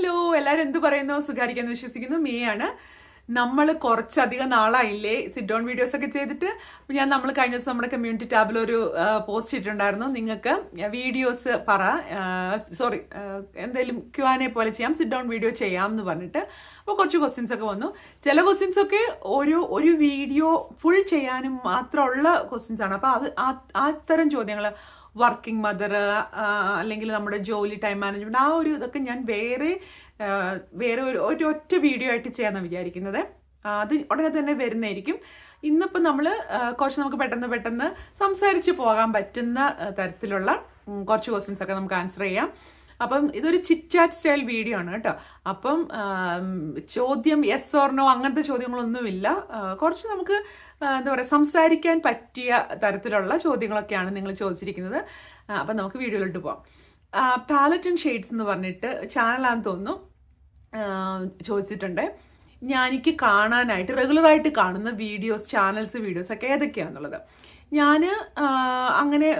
Hello, എല്ലാവരും എന്ത് പറയുന്നു? സുഖാരിക്കാന്ന് വിശ്വസിക്കുന്നു. മേയാണ്. നമ്മൾ കുറച്ചധികം നാളായില്ലേ സിറ്റ് ഡൗൺ വീഡിയോസ് ഒക്കെ ചെയ്തിട്ട്. നമ്മൾ കഴിഞ്ഞ ദിവസം നമ്മുടെ കമ്മ്യൂണിറ്റി ടാബിൽ ഒരു പോസ്റ്റ് ഇട്ടിട്ടുണ്ടായിരുന്നു. നിങ്ങൾക്ക് വീഡിയോസ് സോറി എന്തെങ്കിലും Q&A പോലെ ചെയ്യാം, സിറ്റ് ഡൗൺ വീഡിയോ ചെയ്യാം എന്ന് പറഞ്ഞിട്ട്. അപ്പോൾ കുറച്ച് ക്വസ്റ്റ്യൻസ് ഒക്കെ വന്നു. ചില ക്വസ്റ്റ്യൻസ് ഒക്കെ ഒരു വീഡിയോ ഫുൾ ചെയ്യാനും മാത്രമുള്ള ക്വസ്റ്റ്യൻസ് ആണ്. അപ്പോൾ അത്തരം ചോദ്യങ്ങൾ, വർക്കിംഗ് മദർ അല്ലെങ്കിൽ നമ്മുടെ ജോലി ടൈം മാനേജ്മെന്റ്, ആ ഒരു ഇതൊക്കെ ഞാൻ വേറെ ഒറ്റ വീഡിയോ ആയിട്ട് ചെയ്യാമെന്നാണ് വിചാരിക്കുന്നത്. അത് ഉടനെ തന്നെ വരുന്നതായിരിക്കും. ഇന്നിപ്പോൾ നമ്മൾ കുറച്ച് നമുക്ക് പെട്ടെന്ന് സംസാരിച്ച് പോകാൻ പറ്റുന്ന തരത്തിലുള്ള കുറച്ച് ക്വസ്റ്റ്യൻസ് ഒക്കെ നമുക്ക് ആൻസർ ചെയ്യാം. അപ്പം ഇതൊരു ചിറ്റ് ചാറ്റ് സ്റ്റൈൽ വീഡിയോ ആണ് കേട്ടോ. അപ്പം ചോദ്യം യെസ് ഓർ നോ അങ്ങനത്തെ ചോദ്യങ്ങളൊന്നുമില്ല. കുറച്ച് നമുക്ക് എന്താ പറയുക, സംസാരിക്കാൻ പറ്റിയ തരത്തിലുള്ള ചോദ്യങ്ങളൊക്കെയാണ് നിങ്ങൾ ചോദിച്ചിരിക്കുന്നത്. അപ്പം നമുക്ക് വീഡിയോയിലോട്ട് പോകാം. പാലറ്റ് ആൻഡ് ഷെയ്ഡ്സ് എന്ന് പറഞ്ഞിട്ട് ചാനലാണെന്ന് തോന്നുന്നു ചോദിച്ചിട്ടുണ്ട്. എനിക്ക് കാണാനായിട്ട് റെഗുലറായിട്ട് കാണുന്ന വീഡിയോസ് ഒക്കെ ഏതൊക്കെയാണെന്നുള്ളത്. ഞാൻ അങ്ങനെ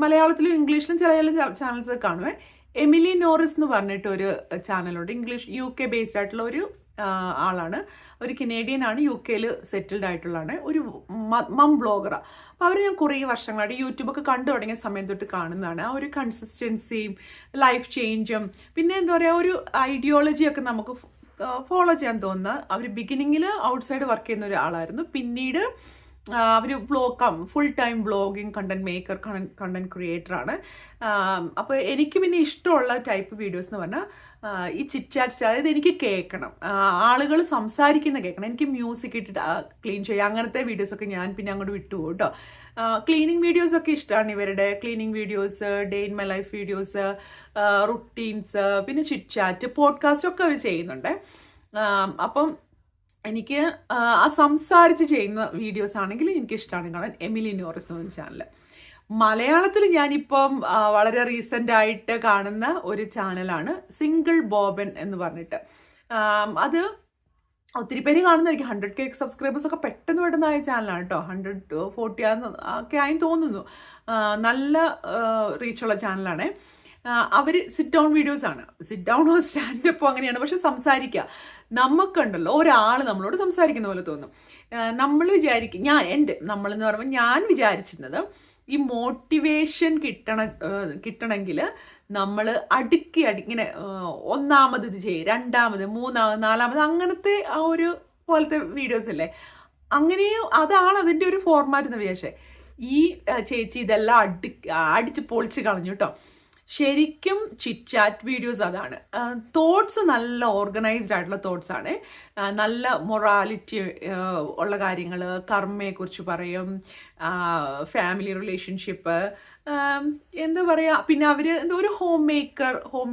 മലയാളത്തിലും ഇംഗ്ലീഷിലും ചില ചാനൽസ് കാണുവേ. എമിലി നോറിസ് എന്ന് പറഞ്ഞിട്ടൊരു ചാനലുണ്ട്. UK ബേസ്ഡ് ആയിട്ടുള്ള ഒരു ആളാണ്. ഒരു കനേഡിയൻ ആണ്, UK സെറ്റിൽഡ് ആയിട്ടുള്ളതാണ്. ഒരു മം ബ്ലോഗറാണ്. അപ്പോൾ അവർ ഞാൻ കുറേ വർഷങ്ങളായിട്ട് യൂട്യൂബൊക്കെ കണ്ടു തുടങ്ങിയ സമയം തൊട്ട് കാണുന്നതാണ്. ആ ഒരു കൺസിസ്റ്റൻസിയും ലൈഫ് ചേഞ്ചും പിന്നെ എന്താ പറയുക, ഒരു ഐഡിയോളജിയൊക്കെ നമുക്ക് ഫോളോ ചെയ്യാൻ തോന്നുന്ന. അവർ ബിഗിനിങ്ങിൽ ഔട്ട്സൈഡ് വർക്ക് ചെയ്യുന്ന ഒരാളായിരുന്നു. പിന്നീട് അവർ full time vlogging, content maker, content ക്രിയേറ്ററാണ്. അപ്പോൾ എനിക്ക് പിന്നെ ഇഷ്ടമുള്ള ടൈപ്പ് വീഡിയോസ് എന്ന് പറഞ്ഞാൽ ഈ ചിറ്റ് ചാറ്റ്സ്, അതായത് എനിക്ക് കേൾക്കണം, ആളുകൾ സംസാരിക്കുന്ന കേൾക്കണം. എനിക്ക് മ്യൂസിക് ഇട്ടിട്ട് ക്ലീൻ ചെയ്യുക, അങ്ങനത്തെ വീഡിയോസൊക്കെ ഞാൻ പിന്നെ അങ്ങോട്ട് വിട്ടുപോകും കേട്ടോ. ക്ലീനിങ് വീഡിയോസൊക്കെ ഇഷ്ടമാണ്. ഇവരുടെ cleaning videos, day in my life videos, routines, പിന്നെ ചിറ്റ് ചാറ്റ്, പോഡ്കാസ്റ്റൊക്കെ അവർ ചെയ്യുന്നുണ്ട്. അപ്പം എനിക്ക് സംസാരിച്ച് ചെയ്യുന്ന വീഡിയോസ് ആണെങ്കിൽ എനിക്കിഷ്ടമാണ് കാണാൻ. എമിലി നോറിസ് എന്ന ചാനൽ. മലയാളത്തിൽ ഞാനിപ്പം വളരെ റീസെൻ്റ് ആയിട്ട് കാണുന്ന ഒരു ചാനലാണ് സിംഗിൾ ബോബൻ എന്ന് പറഞ്ഞിട്ട്. അത് ഒത്തിരി പേര് കാണുന്നതായിരിക്കും. 100K സബ്സ്ക്രൈബേഴ്സ് ഒക്കെ പെട്ടെന്നായ ചാനലാണ് കേട്ടോ. 140 ഒക്കെ ആയി തോന്നുന്നു. നല്ല റീച്ചുള്ള ചാനലാണ്. അവർ സിറ്റ് ഡൗൺ വീഡിയോസ് ആണ്. സിറ്റ് ഡൗണോ സ്റ്റാൻഡപ്പോ അങ്ങനെയാണ്. പക്ഷെ സംസാരിക്കുക, നമുക്കുണ്ടല്ലോ ഒരാൾ നമ്മളോട് സംസാരിക്കുന്ന പോലെ തോന്നും. നമ്മൾ വിചാരിക്കും, നമ്മളെന്ന് പറയുമ്പോൾ ഞാൻ വിചാരിച്ചിരുന്നത് ഈ മോട്ടിവേഷൻ കിട്ടണമെങ്കിൽ നമ്മൾ ഇങ്ങനെ ഒന്നാമത് ഇത് ചെയ്യും, രണ്ടാമത്, മൂന്നാമത്, നാലാമത്, അങ്ങനത്തെ ആ ഒരു പോലത്തെ വീഡിയോസ് അല്ലേ. അങ്ങനെയും അതാണ് അതിൻ്റെ ഒരു ഫോർമാറ്റ് എന്ന് വിചാരിച്ചേ. ഈ ചേച്ചി ഇതെല്ലാം അടിച്ച് പൊളിച്ച് കളഞ്ഞു കേട്ടോ. ശരിക്കും ചിറ്റ് ചാറ്റ് വീഡിയോസ് അതാണ്. തോട്ട്സ് നല്ല ഓർഗനൈസ്ഡ് ആയിട്ടുള്ള തോട്ട്സ് ആണ്. നല്ല മൊറാലിറ്റി ഉള്ള കാര്യങ്ങൾ, കർമ്മയെക്കുറിച്ച് പറയും, ഫാമിലി റിലേഷൻഷിപ്പ്, എന്താ പറയുക, പിന്നെ അവർ ഒരു ഹോം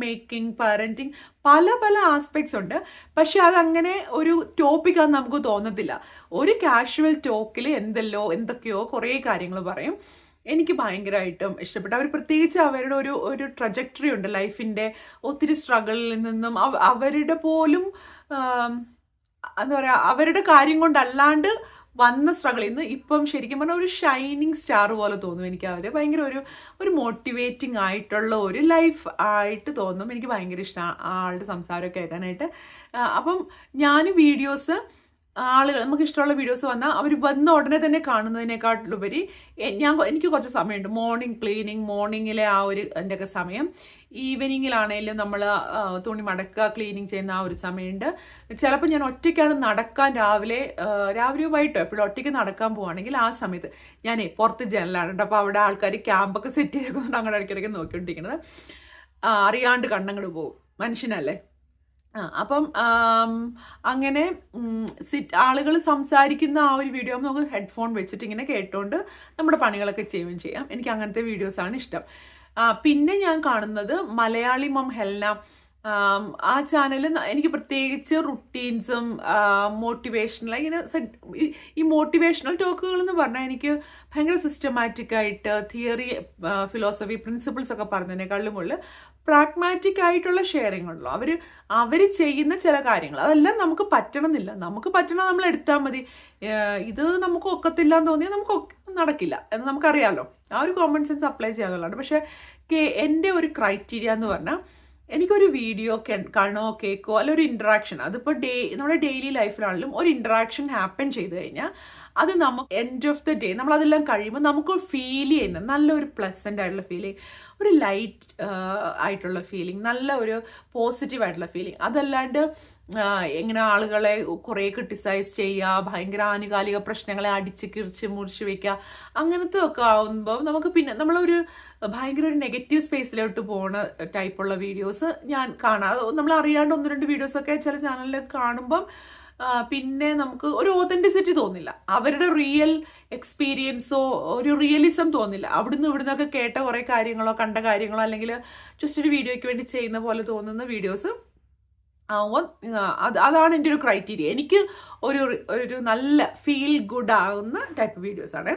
മേക്കിംഗ്, പാരൻറ്റിങ്, പല ആസ്പെക്ട്സ് ഉണ്ട്. പക്ഷെ അതങ്ങനെ ഒരു ടോപ്പിക്കാന്ന് നമുക്ക് തോന്നത്തില്ല. ഒരു കാഷ്വൽ ടോക്കിൽ എന്തൊക്കെയോ കുറേ കാര്യങ്ങൾ പറയും. എനിക്ക് ഭയങ്കരമായിട്ടും ഇഷ്ടപ്പെട്ടു. അവർ പ്രത്യേകിച്ച് അവരുടെ ഒരു ട്രജക്ടറി ഉണ്ട് ലൈഫിൻ്റെ. ഒത്തിരി സ്ട്രഗിളിൽ നിന്നും അവരുടെ പോലും എന്താ പറയുക, അവരുടെ കാര്യം കൊണ്ടല്ലാണ്ട് വന്ന സ്ട്രഗിളിൽ നിന്ന് ഇപ്പം ശരിക്കും പറഞ്ഞാൽ ഒരു ഷൈനിങ് സ്റ്റാർ പോലെ തോന്നും എനിക്ക്. അവർ ഭയങ്കര ഒരു മോട്ടിവേറ്റിംഗ് ആയിട്ടുള്ള ഒരു ലൈഫ് ആയിട്ട് തോന്നും. എനിക്ക് ഭയങ്കര ഇഷ്ടമാണ് ആളുടെ സംസാരമൊക്കെ കേൾക്കാനായിട്ട്. അപ്പം ഞാൻ വീഡിയോസ്, നമുക്ക് ഇഷ്ടമുള്ള വീഡിയോസ് വന്നാൽ അവർ വന്ന ഉടനെ തന്നെ കാണുന്നതിനേക്കാളുപരി എനിക്ക് കുറച്ച് സമയമുണ്ട്. മോർണിംഗിലെ ആ ഒരു എൻ്റെയൊക്കെ സമയം. ഈവനിങ്ങിലാണെങ്കിലും നമ്മൾ തുണി മടക്കുക, ക്ലീനിങ് ചെയ്യുന്ന ആ ഒരു സമയമുണ്ട്. ചിലപ്പോൾ ഞാൻ ഒറ്റയ്ക്കാണ് നടക്കാൻ രാവിലെയോ വൈകിട്ടോ എപ്പോഴും ഒറ്റയ്ക്ക് നടക്കാൻ പോവുകയാണെങ്കിൽ ആ സമയത്ത് ഞാൻ പുറത്ത് ജനലാണ് കേട്ടോ. അപ്പോൾ അവിടെ ആൾക്കാർ ക്യാമ്പൊക്കെ സെറ്റ് ചെയ്തുകൊണ്ട് അങ്ങനെ ഇടയ്ക്കിടയ്ക്ക് നോക്കിക്കൊണ്ടിരിക്കുന്നത്. അറിയാണ്ട് കണ്ണങ്ങട് പോകും, മനുഷ്യനല്ലേ. അപ്പം അങ്ങനെ ആളുകൾ സംസാരിക്കുന്ന ആ ഒരു വീഡിയോ നമുക്ക് ഹെഡ്ഫോൺ വെച്ചിട്ട് ഇങ്ങനെ കേട്ടുകൊണ്ട് നമ്മുടെ പണികളൊക്കെ ചെയ്യുകയും ചെയ്യാം. എനിക്ക് അങ്ങനത്തെ വീഡിയോസാണ് ഇഷ്ടം. പിന്നെ ഞാൻ കാണുന്നത് മലയാളി മം ഹെൽന. ആ ചാനൽ എനിക്ക് പ്രത്യേകിച്ച് റുട്ടീൻസും മോട്ടിവേഷണൽ, ഇങ്ങനെ ഈ മോട്ടിവേഷണൽ ടോക്കുകൾ എന്ന് പറഞ്ഞാൽ എനിക്ക് ഭയങ്കര സിസ്റ്റമാറ്റിക് ആയിട്ട് തിയറി, ഫിലോസഫി, പ്രിൻസിപ്പിൾസ് ഒക്കെ പറഞ്ഞതിനേക്കാളും കൂടുതൽ പ്രാഗ്മാറ്റിക് ആയിട്ടുള്ള ഷെയറിംഗ് ഉള്ളൂ. അവർ ചെയ്യുന്ന ചില കാര്യങ്ങൾ അതെല്ലാം നമുക്ക് പറ്റണമെന്നില്ല. നമുക്ക് പറ്റണം നമ്മൾ എടുത്താൽ മതി. ഇത് നമുക്ക് ഒക്കത്തില്ല എന്ന് തോന്നിയാൽ നമുക്ക് നടക്കില്ല എന്ന് നമുക്കറിയാമല്ലോ. ആ ഒരു കോമൺ സെൻസ് അപ്ലൈ ചെയ്യാന്നുള്ളതാണ്. പക്ഷേ എൻ്റെ ഒരു ക്രൈറ്റീരിയ എന്ന് പറഞ്ഞാൽ എനിക്കൊരു വീഡിയോ കാണോ കേൾക്കോ അല്ല ഒരു ഇൻട്രാക്ഷൻ, അതിപ്പോൾ നമ്മുടെ ഡെയിലി ലൈഫിലാണെങ്കിലും ഒരു ഇൻട്രാക്ഷൻ ഹാപ്പൻ ചെയ്ത് കഴിഞ്ഞാൽ അത് നമുക്ക് എൻഡ് ഓഫ് ദ ഡേ നമ്മളതെല്ലാം കഴിയുമ്പോൾ നമുക്ക് ഫീൽ ചെയ്യുന്ന നല്ലൊരു പ്ലസൻ്റ് ആയിട്ടുള്ള ഫീലിംഗ്, ഒരു ലൈറ്റ് ആയിട്ടുള്ള ഫീലിംഗ്, നല്ല ഒരു പോസിറ്റീവ് ആയിട്ടുള്ള ഫീലിംഗ്. അതല്ലാണ്ട് ഇങ്ങനെ ആളുകളെ കുറേ ക്രിട്ടിസൈസ് ചെയ്യുക, ഭയങ്കര ആനുകാലിക പ്രശ്നങ്ങളെ അടിച്ച് കിറിച്ച് മുറിച്ച് വയ്ക്കുക, അങ്ങനത്തെ ഒക്കെ ആവുമ്പോൾ നമുക്ക് പിന്നെ നമ്മളൊരു ഭയങ്കര ഒരു നെഗറ്റീവ് സ്പേസിലോട്ട് പോകുന്ന ടൈപ്പുള്ള വീഡിയോസ് ഞാൻ കാണാം. നമ്മൾ അറിയാണ്ട് 1-2 വീഡിയോസൊക്കെ ചില ചാനലിൽ കാണുമ്പം പിന്നെ നമുക്ക് ഒരു ഓതൻറ്റിസിറ്റി തോന്നില്ല, അവരുടെ റിയൽ എക്സ്പീരിയൻസോ ഒരു റിയലിസം തോന്നില്ല. ഇവിടുന്നൊക്കെ കേട്ട കുറേ കാര്യങ്ങളോ കണ്ട കാര്യങ്ങളോ അല്ലെങ്കിൽ ജസ്റ്റ് ഒരു വീഡിയോയ്ക്ക് വേണ്ടി ചെയ്യുന്ന പോലെ തോന്നുന്ന വീഡിയോസ് അതാണ് എൻ്റെ ഒരു ക്രൈറ്റീരിയ. എനിക്ക് ഒരു നല്ല ഫീൽ ഗുഡ് ആകുന്ന ടൈപ്പ് വീഡിയോസാണ്.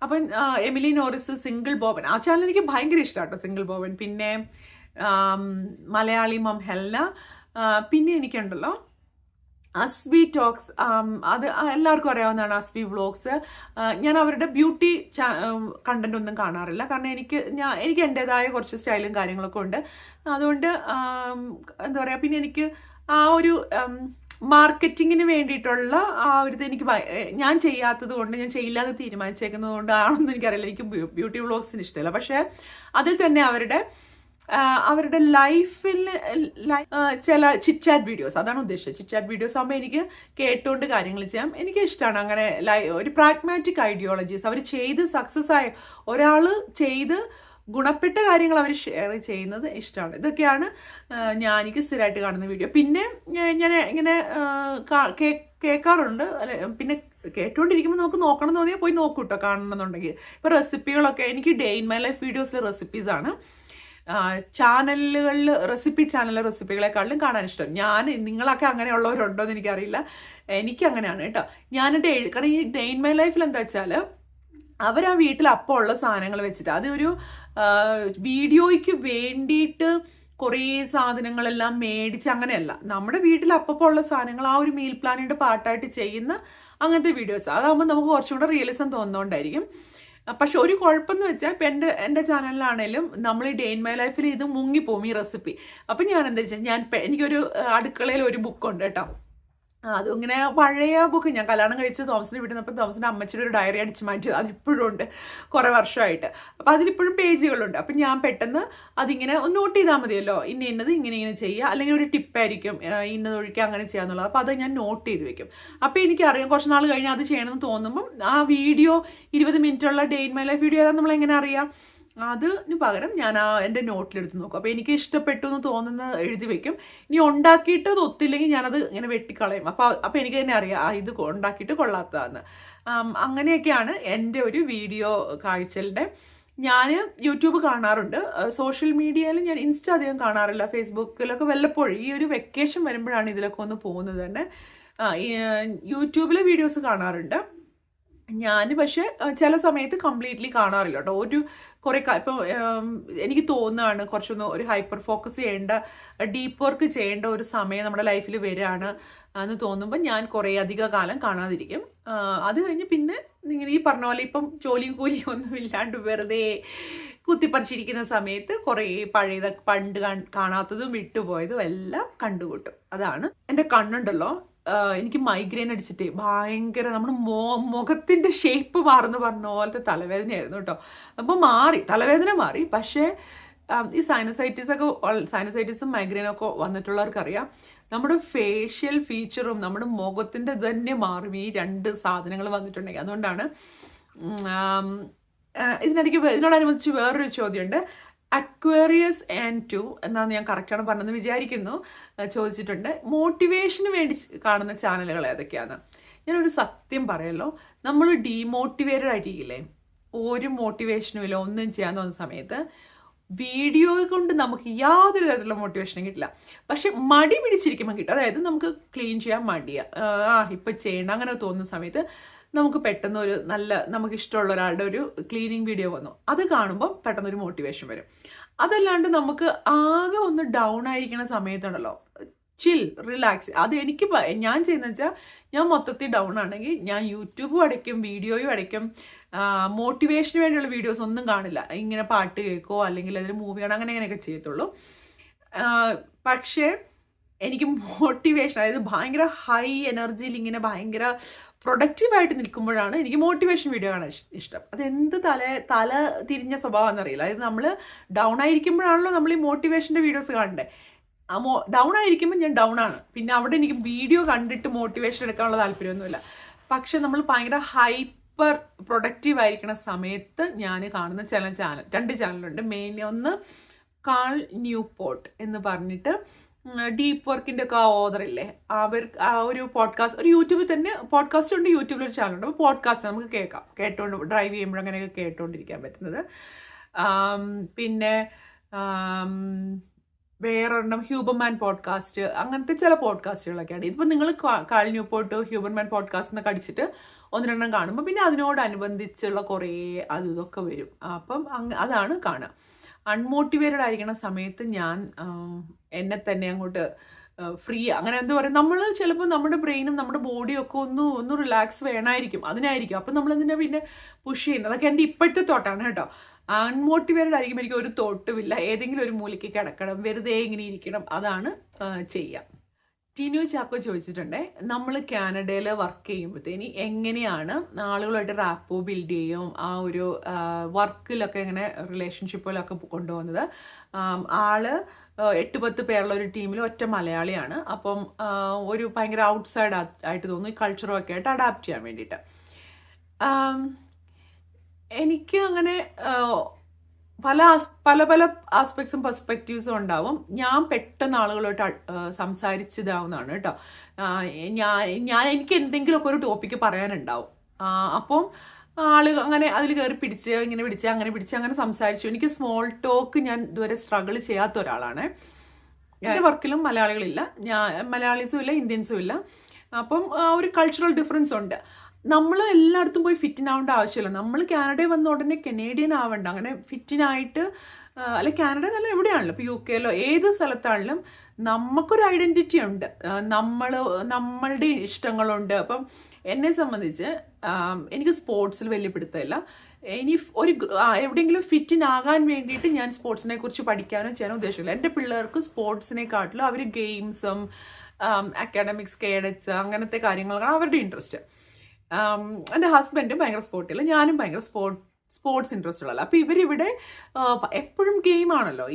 അപ്പം എമിലി നോറിസ്, സിംഗിൾ ബോബൻ, ആ ചാനൽ എനിക്ക് ഭയങ്കര ഇഷ്ടമാണ് കേട്ടോ, സിംഗിൾ ബോബൻ. പിന്നെ മലയാളി മം ഹെൽന, പിന്നെ എനിക്കുണ്ടല്ലോ അസ്വി ടോക്സ്, അത് എല്ലാവർക്കും അറിയാവുന്നതാണ്. അസ്വി വ്ളോഗ്സ്, ഞാൻ അവരുടെ ബ്യൂട്ടി കണ്ടന്റ് ഒന്നും കാണാറില്ല, കാരണം എനിക്ക് എൻ്റെതായ കുറച്ച് സ്റ്റൈലും കാര്യങ്ങളൊക്കെ ഉണ്ട്. അതുകൊണ്ട് എന്താ പറയുക, പിന്നെ എനിക്ക് ആ ഒരു മാർക്കറ്റിങ്ങിന് വേണ്ടിയിട്ടുള്ള ആ ഒരു ഇത് ഞാൻ ചെയ്യാത്തത് കൊണ്ട്, ഞാൻ ചെയ്യില്ലാതെ തീരുമാനിച്ചേക്കുന്നത് കൊണ്ടാണെന്ന് എനിക്കറിയില്ല. എനിക്ക് ബ്യൂട്ടി വ്ളോഗ്സിന് ഇഷ്ടമല്ല. പക്ഷേ അതിൽ തന്നെ അവരുടെ ലൈഫിൽ ചില ചിറ്റ്ചാറ്റ് വീഡിയോസ്, അതാണ് ഉദ്ദേശിച്ചത്. ചിറ്റ്ചാറ്റ് വീഡിയോസ് ആകുമ്പോൾ എനിക്ക് കേട്ടുകൊണ്ട് കാര്യങ്ങൾ ചെയ്യാം, എനിക്ക് ഇഷ്ടമാണ്. അങ്ങനെ ഒരു പ്രാഗ്മാറ്റിക് ഐഡിയോളജീസ് അവർ ചെയ്ത് സക്സസ് ആയ ഒരാൾ ചെയ്ത് ഗുണപ്പെട്ട കാര്യങ്ങൾ അവർ ഷെയർ ചെയ്യുന്നത് ഇഷ്ടമാണ്. ഇതൊക്കെയാണ് എനിക്ക് സ്ഥിരമായിട്ട് കാണുന്ന വീഡിയോ. പിന്നെ ഞാൻ ഇങ്ങനെ കേൾക്കാറുണ്ട്, അല്ലെ പിന്നെ കേട്ടുകൊണ്ടിരിക്കുമ്പോൾ നമുക്ക് നോക്കണം എന്ന് തോന്നിയാൽ പോയി നോക്കൂ കേട്ടോ, കാണണമെന്നുണ്ടെങ്കിൽ. ഇപ്പോൾ റെസിപ്പികളൊക്കെ എനിക്ക് ഡേ ഇൻ മൈ ലൈഫ് വീഡിയോസിലെ റെസിപ്പീസാണ് ചാനലുകളിൽ, റെസിപ്പികളെക്കാളും കാണാൻ ഇഷ്ടം. നിങ്ങളൊക്കെ അങ്ങനെയുള്ളവരുണ്ടോ എന്ന് എനിക്കറിയില്ല, എനിക്ക് അങ്ങനെയാണ് കേട്ടോ. കാരണം ഈ ഡേ ഇൻ മൈ ലൈഫിൽ എന്താ വെച്ചാൽ അവർ ആ വീട്ടിൽ അപ്പോൾ ഉള്ള സാധനങ്ങൾ വെച്ചിട്ട്, അതൊരു വീഡിയോയ്ക്ക് വേണ്ടിയിട്ട് കുറേ സാധനങ്ങളെല്ലാം മേടിച്ച് അങ്ങനെയല്ല, നമ്മുടെ വീട്ടിൽ അപ്പോൾ ഉള്ള സാധനങ്ങൾ ആ ഒരു മീൽ പ്ലാനിൻ്റെ പാർട്ടായിട്ട് ചെയ്യുന്ന അങ്ങനത്തെ വീഡിയോസ്. അതാകുമ്പോൾ നമുക്ക് കുറച്ചും കൂടെ റിയലിസം തോന്നുന്നതുകൊണ്ടായിരിക്കും. പക്ഷെ ഒരു കുഴപ്പമെന്ന് വെച്ചാൽ ഇപ്പം എൻ്റെ ചാനലിലാണേലും നമ്മൾ ഈ ഡേ ഇൻ മൈ ലൈഫിൽ ഇത് മുങ്ങിപ്പോവും ഈ റെസിപ്പി. അപ്പം ഞാൻ എന്താ വെച്ചാൽ എനിക്കൊരു അടുക്കളയിൽ ഒരു ബുക്കുണ്ട് കേട്ടോ, അതിങ്ങനെ പഴയ ബുക്ക്, ഞാൻ കല്യാണം കഴിച്ച് തോമസിൻ്റെ വീട്ടിൽ നിന്നപ്പോൾ തോമസിൻ്റെ അമ്മച്ചിയുടെ ഒരു ഡയറി അടിച്ച് മാറ്റി, അതിപ്പോഴും ഉണ്ട് കുറേ വർഷമായിട്ട്. അപ്പോൾ അതിലിപ്പോഴും പേജുകളുണ്ട്. അപ്പം ഞാൻ പെട്ടെന്ന് അതിങ്ങനെ ഒന്ന് നോട്ട് ചെയ്താൽ മതിയല്ലോ, ഇന്നത് ഇങ്ങനെ ചെയ്യുക, അല്ലെങ്കിൽ ഒരു ടിപ്പായിരിക്കും ഇന്നത് ഒഴിക്കുക അങ്ങനെ ചെയ്യാന്നുള്ളത്. അപ്പോൾ അത് ഞാൻ നോട്ട് ചെയ്ത് വെക്കും. അപ്പോൾ എനിക്കറിയാം കുറച്ച് നാൾ കഴിഞ്ഞ് അത് ചെയ്യണമെന്ന് തോന്നുമ്പം ആ വീഡിയോ 20 മിനിറ്റുള്ള day in my life video ഏതാ നമ്മളെങ്ങനെ അറിയാം, അതിന് പകരം ഞാൻ എൻ്റെ നോട്ടിലെടുത്ത് നോക്കും. അപ്പോൾ എനിക്ക് ഇഷ്ടപ്പെട്ടു എന്ന് തോന്നുന്നത് എഴുതി വെക്കും. ഇനി ഉണ്ടാക്കിയിട്ട് അത് ഒത്തില്ലെങ്കിൽ ഞാനത് ഇങ്ങനെ വെട്ടിക്കളയും. അപ്പോൾ എനിക്ക് തന്നെ അറിയാം ഇത് ഉണ്ടാക്കിയിട്ട് കൊള്ളാത്തതാണ്. അങ്ങനെയൊക്കെയാണ് എൻ്റെ ഒരു വീഡിയോ കാഴ്ചകളുടെ. ഞാൻ യൂട്യൂബ് കാണാറുണ്ട്, സോഷ്യൽ മീഡിയയിൽ ഞാൻ ഇൻസ്റ്റ അധികം കാണാറില്ല, ഫേസ്ബുക്കിലൊക്കെ വല്ലപ്പോഴും ഈ ഒരു വെക്കേഷൻ വരുമ്പോഴാണ് ഇതിലൊക്കെ ഒന്ന് പോകുന്നത് തന്നെ. യൂട്യൂബിലെ വീഡിയോസ് കാണാറുണ്ട് ഞാൻ, പക്ഷെ ചില സമയത്ത് കംപ്ലീറ്റ്ലി കാണാറില്ല കേട്ടോ. കുറേ ഇപ്പം എനിക്ക് തോന്നുകയാണ് കുറച്ചൊന്ന് ഒരു ഹൈപ്പർ ഫോക്കസ് ചെയ്യേണ്ട, ഡീപ്പ് വർക്ക് ചെയ്യേണ്ട ഒരു സമയം നമ്മുടെ ലൈഫിൽ വരികയാണ് എന്ന് തോന്നുമ്പോൾ ഞാൻ കുറേ അധിക കാലം കാണാതിരിക്കും. അത് കഴിഞ്ഞ് പിന്നെ നിങ്ങൾ ഈ പറഞ്ഞ പോലെ ഇപ്പം ജോലിയും കൂലിയും ഒന്നും ഇല്ലാണ്ട് വെറുതെ കുത്തിപ്പറിച്ചിരിക്കുന്ന സമയത്ത് കുറേ പണ്ട് കാണാത്തതും വിട്ടുപോയതും എല്ലാം കണ്ടുകൂട്ടും. അതാണ് എൻ്റെ കണ്ണുണ്ടല്ലോ, എനിക്ക് മൈഗ്രെയിൻ അടിച്ചിട്ട് ഭയങ്കര നമ്മുടെ മുഖത്തിൻ്റെ ഷേപ്പ് മാറുന്നു പറഞ്ഞ പോലത്തെ തലവേദനയായിരുന്നു കേട്ടോ. അപ്പോൾ തലവേദന മാറി. പക്ഷേ ഈ സൈനസൈറ്റിസും മൈഗ്രെയിനൊക്കെ വന്നിട്ടുള്ളവർക്കറിയാം, നമ്മുടെ ഫേഷ്യൽ ഫീച്ചറും നമ്മുടെ മുഖത്തിൻ്റെ തന്നെ മാറും ഈ 2 സാധനങ്ങൾ വന്നിട്ടുണ്ടെങ്കിൽ. അതുകൊണ്ടാണ് ഇതിനോടനുബന്ധിച്ച് വേറൊരു ചോദ്യമുണ്ട്. അക്വേറിയസ് ആൻഡ് 2 എന്നാണ് ഞാൻ കറക്റ്റാണ് പറഞ്ഞതെന്ന് വിചാരിക്കുന്നു, ചോദിച്ചിട്ടുണ്ട്. മോട്ടിവേഷന് വേണ്ടി കാണുന്ന ചാനലുകൾ ഏതൊക്കെയാണ്? ഞാനൊരു സത്യം പറയല്ലോ, നമ്മൾ ഡീമോട്ടിവേറ്റഡ് ആയിട്ടിരിക്കില്ലേ, ഒരു മോട്ടിവേഷനും ഇല്ല, ഒന്നും ചെയ്യാൻ തോന്നുന്ന സമയത്ത് വീഡിയോ കൊണ്ട് നമുക്ക് യാതൊരു തരത്തിലുള്ള മോട്ടിവേഷനും കിട്ടില്ല. പക്ഷെ മടി പിടിച്ചിരിക്കുമ്പോൾ കിട്ടും. അതായത് നമുക്ക് ക്ലീൻ ചെയ്യാൻ മടിയാ, ഇപ്പം ചെയ്യണം അങ്ങനെ തോന്നുന്ന സമയത്ത് നമുക്ക് പെട്ടെന്ന് നമുക്ക് ഇഷ്ടമുള്ള ഒരാളുടെ ഒരു ക്ലീനിങ് വീഡിയോ വന്നു, അത് കാണുമ്പോൾ പെട്ടെന്നൊരു മോട്ടിവേഷൻ വരും. അതല്ലാണ്ട് നമുക്ക് ആകെ ഒന്ന് ഡൗൺ ആയിരിക്കുന്ന സമയത്തുണ്ടല്ലോ, ചിൽ റിലാക്സ്, അത് ഞാൻ ചെയ്യുന്നത് വെച്ചാൽ ഞാൻ മൊത്തത്തിൽ ഡൗൺ ആണെങ്കിൽ ഞാൻ യൂട്യൂബും അടയ്ക്കും, വീഡിയോയും അടയ്ക്കും, മോട്ടിവേഷന് വേണ്ടിയുള്ള വീഡിയോസ് ഒന്നും കാണില്ല. ഇങ്ങനെ പാട്ട് കേൾക്കോ അല്ലെങ്കിൽ അതിൽ മൂവി കാണോ അങ്ങനെയൊക്കെ ചെയ്യത്തുള്ളൂ. പക്ഷേ എനിക്ക് മോട്ടിവേഷൻ, അതായത് ഭയങ്കര ഹൈ എനർജിയിൽ ഇങ്ങനെ ഭയങ്കര പ്രൊഡക്റ്റീവായിട്ട് നിൽക്കുമ്പോഴാണ് എനിക്ക് മോട്ടിവേഷൻ വീഡിയോ കാണാൻ ഇഷ്ടം. അതെന്ത് തല തിരിഞ്ഞ സ്വഭാവം എന്നറിയില്ല. അതായത് നമ്മൾ ഡൗൺ ആയിരിക്കുമ്പോഴാണല്ലോ നമ്മൾ ഈ മോട്ടിവേഷൻ്റെ വീഡിയോസ് കാണണ്ടേ. ഡൗൺ ആയിരിക്കുമ്പോൾ ഞാൻ ഡൗൺ ആണ്, പിന്നെ അവിടെ എനിക്ക് വീഡിയോ കണ്ടിട്ട് മോട്ടിവേഷൻ എടുക്കാനുള്ള താല്പര്യമൊന്നുമില്ല. പക്ഷെ നമ്മൾ ഭയങ്കര ഹൈപ്പർ പ്രൊഡക്റ്റീവ് ആയിരിക്കുന്ന സമയത്ത് ഞാൻ കാണുന്ന ചില ചാനൽ, 2 ചാനലുണ്ട് മെയിൻലി. ഒന്ന് കാൾ ന്യൂപോർട്ട് എന്ന് പറഞ്ഞിട്ട് ഡീപ്പ് വർക്കിൻ്റെ ഒക്കെ ഓതറില്ലേ, ആ ഒരു പോഡ്കാസ്റ്റ്, ഒരു യൂട്യൂബിൽ തന്നെ പോഡ്കാസ്റ്റ് ഉണ്ട്, യൂട്യൂബിലൊരു ചാനലുണ്ട്. അപ്പോൾ പോഡ്കാസ്റ്റ് നമുക്ക് കേട്ടോണ്ട് ഡ്രൈവ് ചെയ്യുമ്പോൾ അങ്ങനെയൊക്കെ കേട്ടോണ്ടിരിക്കാൻ പറ്റുന്നത്. പിന്നെ വേറൊരെണ്ണം ഹ്യൂബർമാൻ പോഡ്കാസ്റ്റ്, അങ്ങനത്തെ ചില പോഡ്കാസ്റ്റുകളൊക്കെയാണ്. ഇതിപ്പോൾ നിങ്ങൾ കാൾ ന്യൂപോർട്ട് ഹ്യൂബർമാൻ പോഡ്കാസ്റ്റ് എന്നൊക്കെ അടിച്ചിട്ട് 1-2 കാണുമ്പോൾ പിന്നെ അതിനോടനുബന്ധിച്ചുള്ള കുറേ അതും ഇതൊക്കെ വരും. അപ്പം അതാണ് കാണുക. അൺമോട്ടിവേറ്റഡ് ആയിരിക്കുന്ന സമയത്ത് ഞാൻ എന്നെ തന്നെ അങ്ങോട്ട് ഫ്രീ, അങ്ങനെ എന്താ പറയുക, നമ്മൾ ചിലപ്പോൾ നമ്മുടെ ബ്രെയിനും നമ്മുടെ ബോഡിയും ഒക്കെ ഒന്ന് റിലാക്സ് വേണമായിരിക്കും, അതിനായിരിക്കും. അപ്പം നമ്മളെന്തിനാ പിന്നെ പുഷ് ചെയ്യുന്നത്? അതൊക്കെ എൻ്റെ ഇപ്പോഴത്തെ തോട്ടാണ് കേട്ടോ. അൺമോട്ടിവേറ്റഡ് ആയിരിക്കും, എനിക്ക് ഒരു തോട്ടുമില്ല, ഏതെങ്കിലും ഒരു മൂലയ്ക്ക് കിടക്കണം, വെറുതെ ഇങ്ങനെ ഇരിക്കണം, അതാണ് ചെയ്യുക. ടിനു ചാക്കോ ചോദിച്ചിട്ടുണ്ടേ, നമ്മൾ കാനഡയിൽ വർക്ക് ചെയ്യുമ്പോഴത്തേന് എങ്ങനെയാണ് ആളുകളായിട്ട് റാപ്പോ ബിൽഡ് ചെയ്യും, ആ ഒരു വർക്കിലൊക്കെ എങ്ങനെ റിലേഷൻഷിപ്പിലൊക്കെ കൊണ്ടുപോകുന്നത്. ആള് 8-10 പേരുള്ള ഒരു ടീമിൽ ഒറ്റ മലയാളിയാണ്. അപ്പം ഒരു ഭയങ്കര ഔട്ട്സൈഡ് ആയിട്ട് തോന്നുന്നു, ഈ കൾച്ചറൊക്കെ ആയിട്ട് അഡാപ്റ്റ് ചെയ്യാൻ വേണ്ടിയിട്ട്. എനിക്ക് അങ്ങനെ പല ആസ്പെക്ട്സും പെർസ്പെക്റ്റീവ്സും ഉണ്ടാവും. ഞാൻ പെട്ടെന്ന് ആളുകളായിട്ട് സംസാരിച്ചതാവുന്നതാണ് കേട്ടോ. എനിക്ക് എന്തെങ്കിലുമൊക്കെ ഒരു ടോപ്പിക്ക് പറയാനുണ്ടാവും. അപ്പം ആളുകൾ അങ്ങനെ അതിൽ കയറി പിടിച്ച് ഇങ്ങനെ പിടിച്ച് അങ്ങനെ സംസാരിച്ചു. എനിക്ക് സ്മോൾ ടോക്ക് ഞാൻ ഇതുവരെ സ്ട്രഗിൾ ചെയ്യാത്ത ഒരാളാണ്. എൻ്റെ വർക്കിലും മലയാളികളില്ല, മലയാളീസും ഇല്ല, ഇന്ത്യൻസും ഇല്ല. അപ്പം ഒരു കൾച്ചറൽ ഡിഫറൻസ് ഉണ്ട്. നമ്മൾ എല്ലായിടത്തും പോയി ഫിറ്റിനാവേണ്ട ആവശ്യമില്ല. നമ്മൾ കാനഡയിൽ വന്ന ഉടനെ കനേഡിയൻ ആവേണ്ട, അങ്ങനെ ഫിറ്റിനായിട്ട്, അല്ല കാനഡ നല്ല എവിടെയാണല്ലോ, ഇപ്പോൾ UK യിലോ ഏത് സ്ഥലത്താണെങ്കിലും നമുക്കൊരു ഐഡൻറ്റിറ്റി ഉണ്ട്, നമ്മളുടെ ഇഷ്ടങ്ങളുണ്ട്. അപ്പം എന്നെ സംബന്ധിച്ച് എനിക്ക് സ്പോർട്സിൽ വലിയ പിടുത്തമില്ല. ഇനി എവിടെയെങ്കിലും ഫിറ്റിനാകാൻ വേണ്ടിയിട്ട് ഞാൻ സ്പോർട്സിനെ കുറിച്ച് പഠിക്കാനോ ചെയ്യാനോ ഉദ്ദേശമില്ല. എൻ്റെ പിള്ളേർക്ക് സ്പോർട്സിനെക്കാട്ടിലും അവർ ഗെയിംസും അക്കാഡമിക്സ്, കേഡറ്റ്സ് അങ്ങനത്തെ കാര്യങ്ങളാണ് അവരുടെ ഇൻട്രസ്റ്റ്. എൻ്റെ ഹസ്ബൻഡും ഭയങ്കര സ്പോർട്ടില്ല, ഞാനും ഭയങ്കര സ്പോർട്സ് ഇൻട്രസ്റ്റ് ഉള്ളതല്ല. അപ്പോൾ ഇവരിവിടെ എപ്പോഴും ഗെയിമാണല്ലോ.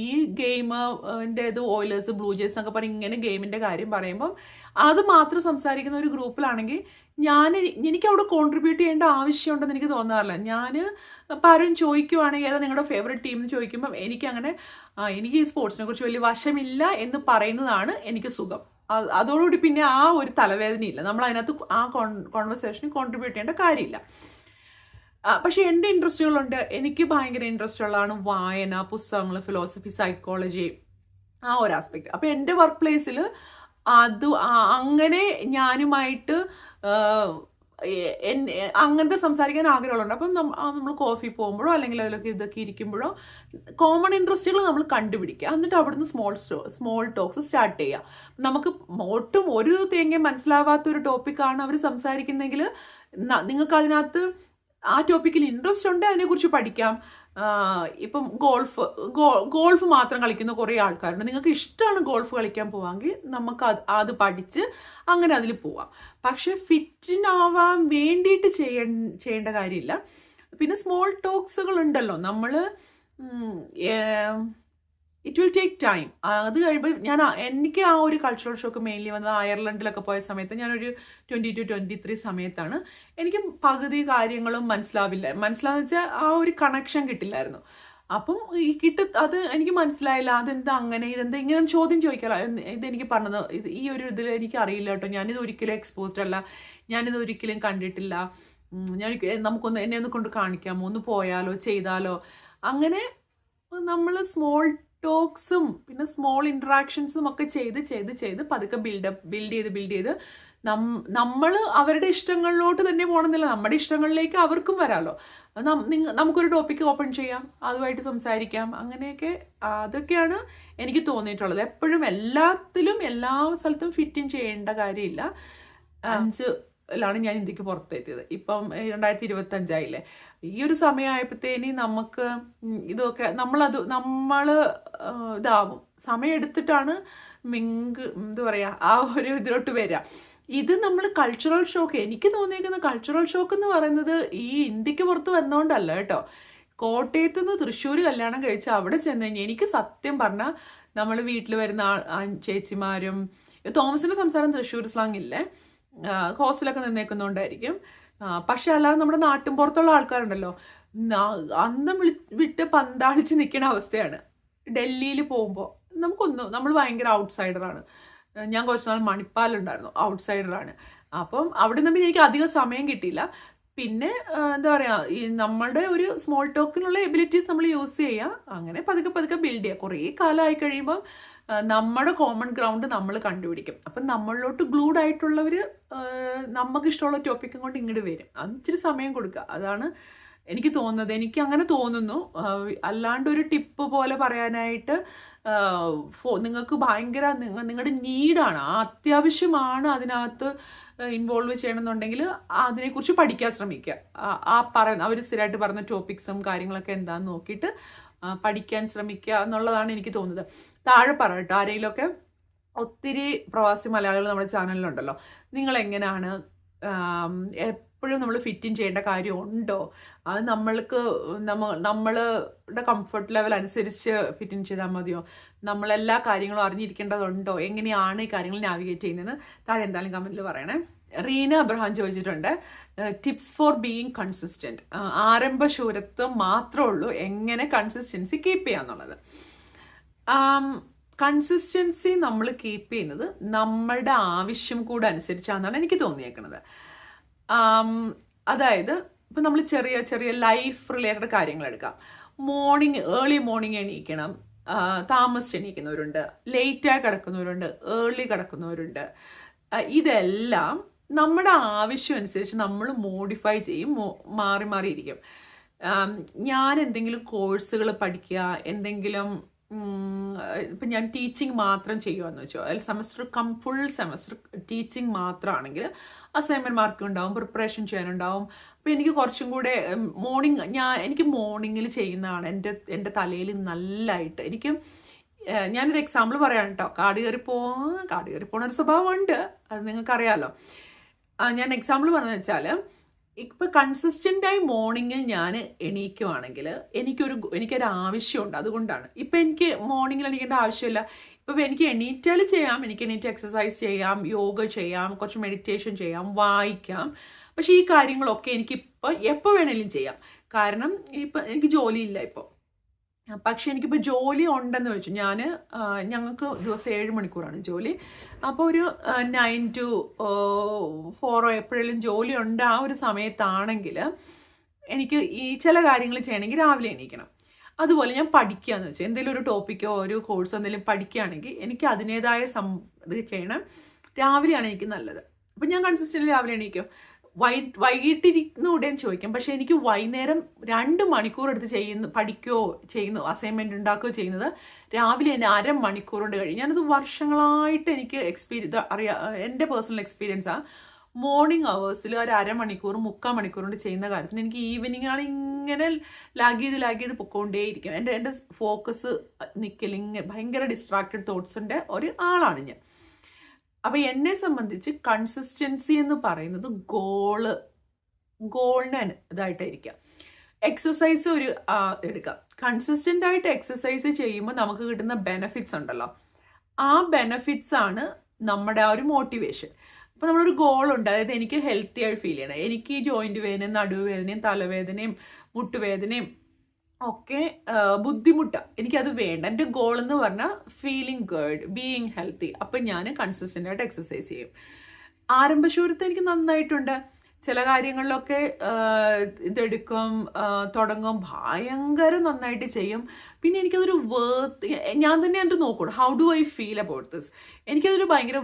ഈ ഗെയിമിൻ്റെ ഇത് ഓയിലേഴ്സ്, ബ്ലൂ ജേഴ്സ് എന്നൊക്കെ പറഞ്ഞ് ഇങ്ങനെ ഗെയിമിൻ്റെ കാര്യം പറയുമ്പം അത് മാത്രം സംസാരിക്കുന്ന ഒരു ഗ്രൂപ്പിലാണെങ്കിൽ എനിക്ക് അവിടെ കോൺട്രിബ്യൂട്ട് ചെയ്യേണ്ട ആവശ്യമുണ്ടെന്ന് എനിക്ക് തോന്നാറില്ല. ഞാൻ പലരും ചോദിക്കുവാണെങ്കിൽ ഏതാ നിങ്ങളുടെ ഫേവറേറ്റ് ടീം എന്ന് ചോദിക്കുമ്പം എനിക്കങ്ങനെ എനിക്ക് ഈ സ്പോർട്സിനെ കുറിച്ച് വലിയ വശമില്ല എന്ന് പറയുന്നതാണ് എനിക്ക് സുഖം. അതോടുകൂടി പിന്നെ ആ ഒരു തലവേദനയില്ല, നമ്മൾ അതിനകത്ത് ആ കോൺവെർസേഷന് കോൺട്രിബ്യൂട്ട് ചെയ്യേണ്ട കാര്യമില്ല. പക്ഷേ എൻ്റെ ഇൻട്രസ്റ്റുകളുണ്ട്. എനിക്ക് ഭയങ്കര ഇൻട്രസ്റ്റ് ഉള്ളതാണ് വായന, പുസ്തകങ്ങൾ, ഫിലോസഫി, സൈക്കോളജി, ആ ഒരു ആസ്പെക്ട്. അപ്പോൾ എൻ്റെ വർക്ക് പ്ലേസിൽ അങ്ങനെ ഞാനുമായിട്ട് അങ്ങനത്തെ സംസാരിക്കാൻ ആഗ്രഹമുണ്ട്. അപ്പം നമ്മൾ കോഫി പോകുമ്പോഴോ അല്ലെങ്കിൽ അതിലൊക്കെ ഇതൊക്കെ ഇരിക്കുമ്പോഴോ കോമൺ ഇൻട്രസ്റ്റുകൾ നമ്മൾ കണ്ടുപിടിക്കുക, എന്നിട്ട് അവിടുന്ന് സ്മോൾ ടോക്സ് സ്റ്റാർട്ട് ചെയ്യുക. നമുക്ക് ഒട്ടും ഒരു തേങ്ങയും മനസ്സിലാവാത്ത ഒരു ടോപ്പിക്കാണ് അവർ സംസാരിക്കുന്നെങ്കിൽ നിങ്ങൾക്ക് അതിനകത്ത് ആ ടോപ്പിക്കിൽ ഇൻട്രസ്റ്റ് ഉണ്ട്, അതിനെക്കുറിച്ച് പഠിക്കാം. ഇപ്പം ഗോൾഫ് മാത്രം കളിക്കുന്ന കുറേ ആൾക്കാരുണ്ട്. നിങ്ങൾക്ക് ഇഷ്ടമാണ് ഗോൾഫ് കളിക്കാൻ പോവാമെങ്കിൽ നമുക്ക് അത് പഠിച്ച് അങ്ങനെ അതിൽ പോവാം. പക്ഷെ ഫിറ്റിനാവാൻ വേണ്ടിയിട്ട് ചെയ്യേണ്ട കാര്യമില്ല. പിന്നെ സ്മോൾ ടോക്സുകൾ ഉണ്ടല്ലോ, നമ്മൾ ഇറ്റ് വിൽ ടേക്ക് ടൈം. അത് കഴിയുമ്പോൾ എനിക്ക് ആ ഒരു കൾച്ചറൽ ഷോക്ക് മെയിൻലി വന്നത് അയർലൻഡിലൊക്കെ പോയ സമയത്ത്, ഞാനൊരു 22-23 സമയത്താണ്. എനിക്ക് പകുതി കാര്യങ്ങളും മനസ്സിലാവുന്ന വെച്ചാൽ ആ ഒരു കണക്ഷൻ കിട്ടില്ലായിരുന്നു. അപ്പം അത് എനിക്ക് മനസ്സിലായില്ല, അതെന്താ അങ്ങനെ, ഇതെന്താ ഇങ്ങനെ ചോദ്യം ചോദിക്കാമല്ലോ, ഇതെനിക്ക് പറഞ്ഞത് ഈ ഒരു ഇതിൽ എനിക്ക് അറിയില്ല കേട്ടോ, ഞാനിത് ഒരിക്കലും എക്സ്പോസ്ഡ് അല്ല, ഞാനിത് ഒരിക്കലും കണ്ടിട്ടില്ല, എന്നെ ഒന്ന് കൊണ്ട് കാണിക്കാമോ, ഒന്ന് പോയാലോ ചെയ്താലോ. അങ്ങനെ നമ്മൾ സ്മോൾ ടോക്സും പിന്നെ സ്മോൾ ഇൻട്രാക്ഷൻസും ഒക്കെ ചെയ്ത് പതുക്കെ ബിൽഡ് ചെയ്ത് നമ്മൾ അവരുടെ ഇഷ്ടങ്ങളിലോട്ട് തന്നെ പോകണമെന്നില്ല, നമ്മുടെ ഇഷ്ടങ്ങളിലേക്ക് അവർക്കും വരാമല്ലോ. നമുക്കൊരു ടോപ്പിക്ക് ഓപ്പൺ ചെയ്യാം, അതുമായിട്ട് സംസാരിക്കാം, അങ്ങനെയൊക്കെ. അതൊക്കെയാണ് എനിക്ക് തോന്നിയിട്ടുള്ളത്. എപ്പോഴും എല്ലാ സ്ഥലത്തും ഫിറ്റ് ഇൻ ചെയ്യേണ്ട കാര്യമില്ല. ലാണ് ഞാൻ ഇന്ത്യക്ക് പുറത്തെത്തിയത്. ഇപ്പം 2025 ഈ ഒരു സമയമായപ്പോഴത്തേന് നമുക്ക് ഇതൊക്കെ നമ്മൾ ഇതാവും, സമയം എടുത്തിട്ടാണ് എന്താ പറയുക, ആ ഒരു ഇതിലോട്ട് വരിക. ഇത് നമ്മൾ കൾച്ചറൽ ഷോക്ക്, എനിക്ക് തോന്നിയിരിക്കുന്ന കൾച്ചറൽ ഷോക്ക് എന്ന് പറയുന്നത് ഈ ഇന്ത്യക്ക് പുറത്ത് വന്നോണ്ടല്ല കേട്ടോ. കോട്ടയത്ത് നിന്ന് തൃശ്ശൂർ കല്യാണം കഴിച്ച് അവിടെ ചെന്ന് കഴിഞ്ഞാൽ എനിക്ക് സത്യം പറഞ്ഞാൽ നമ്മൾ വീട്ടിൽ വരുന്ന ചേച്ചിമാരും, തോമസിന്റെ സംസാരം തൃശ്ശൂർ സ്ലാങ് ഇല്ലേ, ഹോസ്റ്റലൊക്കെ നിന്നേക്കുന്നതുകൊണ്ടായിരിക്കും. പക്ഷെ അല്ലാതെ നമ്മുടെ നാട്ടിൻ പുറത്തുള്ള ആൾക്കാരുണ്ടല്ലോ, അന്തം വിട്ട് പന്താളിച്ച് നിൽക്കുന്ന അവസ്ഥയാണ്. ഡൽഹിയിൽ പോകുമ്പോൾ നമ്മൾ ഭയങ്കര ഔട്ട്സൈഡറാണ്. ഞാൻ കുറച്ച് നാൾ മണിപ്പാലുണ്ടായിരുന്നു, ഔട്ട്സൈഡറാണ്. അപ്പം അവിടെ നിന്ന് എനിക്ക് അധികം സമയം കിട്ടിയില്ല. പിന്നെ എന്താ പറയുക, ഈ നമ്മളുടെ ഒരു സ്മോൾ ടോക്കിനുള്ള എബിലിറ്റീസ് നമ്മൾ യൂസ് ചെയ്യുക, അങ്ങനെ പതുക്കെ പതുക്കെ ബിൽഡ് ചെയ്യുക. കുറേ കാലമായി കഴിയുമ്പം നമ്മുടെ കോമൺ ഗ്രൗണ്ട് നമ്മൾ കണ്ടുപിടിക്കും. അപ്പം നമ്മളിലോട്ട് ഗ്ലൂഡ് ആയിട്ടുള്ളവർ നമുക്ക് ഇഷ്ടമുള്ള ടോപ്പിക്കും കൊണ്ട് ഇങ്ങോട്ട് വരും. അത് ഇച്ചിരി സമയം കൊടുക്കുക, അതാണ് എനിക്ക് തോന്നുന്നത്. എനിക്ക് അങ്ങനെ തോന്നുന്നു. അല്ലാണ്ട് ഒരു ടിപ്പ് പോലെ പറയാനായിട്ട് നിങ്ങൾക്ക് ഭയങ്കര നിങ്ങളുടെ നീഡാണ്, അത്യാവശ്യമാണ് അതിനകത്ത് ഇൻവോൾവ് ചെയ്യണമെന്നുണ്ടെങ്കിൽ അതിനെക്കുറിച്ച് പഠിക്കാൻ ശ്രമിക്കുക. അവർ സ്ഥിരമായിട്ട് പറഞ്ഞ ടോപ്പിക്സും കാര്യങ്ങളൊക്കെ എന്താണെന്ന് നോക്കിയിട്ട് പഠിക്കാൻ ശ്രമിക്കുക എന്നുള്ളതാണ് എനിക്ക് തോന്നുന്നത്. താഴെ പറയട്ടോ ആരെങ്കിലുമൊക്കെ. ഒത്തിരി പ്രവാസി മലയാളികൾ നമ്മുടെ ചാനലിലുണ്ടല്ലോ. നിങ്ങളെങ്ങനെയാണ്, എപ്പോഴും നമ്മൾ ഫിറ്റ് ഇൻ ചെയ്യേണ്ട കാര്യമുണ്ടോ, അത് നമ്മളുടെ കംഫർട്ട് ലെവൽ അനുസരിച്ച് ഫിറ്റ് ഇൻ ചെയ്താൽ മതിയോ, നമ്മളെല്ലാ കാര്യങ്ങളും അറിഞ്ഞിരിക്കേണ്ടതുണ്ടോ, എങ്ങനെയാണ് ഈ കാര്യങ്ങൾ നാവിഗേറ്റ് ചെയ്യുന്നതെന്ന് താഴെ എന്തായാലും കമൻറ്റിൽ പറയണേ. റീന അബ്രഹാം ചോദിച്ചിട്ടുണ്ട്, ടിപ്സ് ഫോർ ബീയിങ് കൺസിസ്റ്റൻറ്റ്. ആരംഭശൂരത്വം മാത്രമേ ഉള്ളൂ, എങ്ങനെ കൺസിസ്റ്റൻസി കീപ്പ് ചെയ്യാന്നുള്ളത്. കൺസിസ്റ്റൻസി നമ്മൾ കീപ്പ് ചെയ്യുന്നത് നമ്മളുടെ ആവശ്യം കൂടെ അനുസരിച്ചാണെന്നാണ് എനിക്ക് തോന്നിയേക്കുന്നത്. അതായത് ഇപ്പം നമ്മൾ ചെറിയ ചെറിയ ലൈഫ് റിലേറ്റഡ് കാര്യങ്ങൾ എടുക്കാം. ഏർലി മോർണിംഗ് എണീക്കണം. താമസിച്ച് എണീക്കുന്നവരുണ്ട്, ലേറ്റായി കിടക്കുന്നവരുണ്ട്, ഏർലി കിടക്കുന്നവരുണ്ട്. ഇതെല്ലാം നമ്മുടെ ആവശ്യം അനുസരിച്ച് നമ്മൾ മോഡിഫൈ ചെയ്യും, മാറി മാറിയിരിക്കും. ഞാൻ എന്തെങ്കിലും കോഴ്സുകൾ പഠിക്കുക, എന്തെങ്കിലും ഇപ്പം ഞാൻ ടീച്ചിങ് മാത്രം ചെയ്യുകയെന്ന് വെച്ചോ, അതിൽ ഫുൾ സെമസ്റ്റർ ടീച്ചിങ് മാത്രമാണെങ്കിൽ അസൈൻമെൻറ്റ് മാർക്ക് ഉണ്ടാവും, പ്രിപ്പറേഷൻ ചെയ്യാനുണ്ടാവും. അപ്പോൾ എനിക്ക് കുറച്ചും കൂടെ എനിക്ക് മോർണിംഗിൽ ചെയ്യുന്നതാണ് എൻ്റെ തലയിൽ നല്ലതായിട്ട്. ഞാനൊരു എക്സാമ്പിൾ പറയാം കേട്ടോ. കാട് കയറി പോകുന്ന ഒരു സ്വഭാവമുണ്ട്, അത് നിങ്ങൾക്കറിയാമല്ലോ. ഞാൻ എക്സാമ്പിൾ പറഞ്ഞതെന്ന് വെച്ചാൽ, ഇപ്പം കൺസിസ്റ്റൻ്റായി മോർണിംഗിൽ ഞാൻ എണീക്കുവാണെങ്കിൽ എനിക്കൊരു ആവശ്യമുണ്ട്, അതുകൊണ്ടാണ്. ഇപ്പം എനിക്ക് മോർണിംഗിൽ എണീക്കേണ്ട ആവശ്യമില്ല. ഇപ്പം എനിക്ക് എണീറ്റാൽ ചെയ്യാം, എനിക്ക് എണീറ്റ് എക്സസൈസ് ചെയ്യാം, യോഗ ചെയ്യാം, കുറച്ച് മെഡിറ്റേഷൻ ചെയ്യാം, വായിക്കാം. പക്ഷേ ഈ കാര്യങ്ങളൊക്കെ എനിക്കിപ്പോൾ എപ്പോൾ വേണമെങ്കിലും ചെയ്യാം. കാരണം ഇപ്പം എനിക്ക് ജോലിയില്ല ഇപ്പോൾ. പക്ഷെ എനിക്കിപ്പോൾ ജോലി ഉണ്ടെന്ന് വെച്ചു, ഞങ്ങൾക്ക് ദിവസം 7 മണിക്കൂറാണ് ജോലി. അപ്പോൾ ഒരു 9 to 4 എപ്പോഴെങ്കിലും ജോലി ഉണ്ട്. ആ ഒരു സമയത്താണെങ്കിൽ എനിക്ക് ഈ ചില കാര്യങ്ങൾ ചെയ്യണമെങ്കിൽ രാവിലെ എണീക്കണം. അതുപോലെ ഞാൻ പഠിക്കുകയെന്ന് വെച്ചാൽ എന്തെങ്കിലും ഒരു ടോപ്പിക്കോ ഒരു കോഴ്സോ എന്തെങ്കിലും പഠിക്കുകയാണെങ്കിൽ എനിക്ക് അതിൻ്റേതായ ഇത് ചെയ്യണം. രാവിലെയാണ് എനിക്ക് നല്ലത്. അപ്പം ഞാൻ കൺസിസ്റ്റൻ്റ് രാവിലെ എണീക്കും. വൈകിട്ടിരിക്കുന്നൂടെയും ചോദിക്കാം. പക്ഷെ എനിക്ക് വൈകുന്നേരം 2 മണിക്കൂർ എടുത്ത് ചെയ്യുന്നു അസൈൻമെൻറ്റ് ഉണ്ടാക്കുകയോ ചെയ്യുന്നത് രാവിലെ തന്നെ 1/2 മണിക്കൂർ കൊണ്ട് കഴിയും. ഞാനത് വർഷങ്ങളായിട്ട് എനിക്ക് എൻ്റെ പേഴ്സണൽ എക്സ്പീരിയൻസാണ്. മോർണിംഗ് അവേഴ്സിൽ ഒരു 1/2 മണിക്കൂർ 3/4 മണിക്കൂർ കൊണ്ട് ചെയ്യുന്ന കാര്യത്തിന് എനിക്ക് ഈവനിങ് ആണ് ഇങ്ങനെ ലാഗ് ചെയ്ത് പൊക്കോണ്ടേയിരിക്കും. എൻ്റെ ഫോക്കസ് ഭയങ്കര ഡിസ്ട്രാക്റ്റഡ് തോട്ട്സിൻ്റെ ഒരു ആളാണ് ഞാൻ. അപ്പം എന്നെ സംബന്ധിച്ച് കൺസിസ്റ്റൻസി എന്ന് പറയുന്നത് ഗോളിന് ഇതായിട്ടായിരിക്കാം. എക്സസൈസ് എടുക്കാം. കൺസിസ്റ്റൻ്റ് ആയിട്ട് എക്സസൈസ് ചെയ്യുമ്പോൾ നമുക്ക് കിട്ടുന്ന ബെനഫിറ്റ്സ് ഉണ്ടല്ലോ, ആ ബെനഫിറ്റ്സ് ആണ് നമ്മുടെ ആ ഒരു മോട്ടിവേഷൻ. അപ്പോൾ നമ്മളൊരു ഗോളുണ്ട്, അതായത് എനിക്ക് ഹെൽത്തി ആയിട്ട് ഫീൽ ചെയ്യണം, എനിക്ക് ഈ ജോയിൻറ്റ് വേദനയും നടുവേദനയും തലവേദനയും മുട്ടുവേദനയും ഒക്കെ ബുദ്ധിമുട്ടാണ്, എനിക്കത് വേണ്ട. എൻ്റെ ഗോൾ എന്ന് പറഞ്ഞാൽ ഫീലിംഗ് ഗുഡ്, ബീയിങ് ഹെൽത്തി. അപ്പം ഞാൻ കൺസിസ്റ്റൻ്റ് ആയിട്ട് എക്സസൈസ് ചെയ്യും. ആരംഭശൂരത്ത് എനിക്ക് നന്നായിട്ടുണ്ട്. ചില കാര്യങ്ങളിലൊക്കെ ഇതെടുക്കും, തുടങ്ങും, ഭയങ്കര നന്നായിട്ട് ചെയ്യും. പിന്നെ എനിക്കതൊരു ഞാൻ തന്നെ എൻ്റെ നോക്കണം, how do I feel about this. എനിക്കതൊരു ഭയങ്കര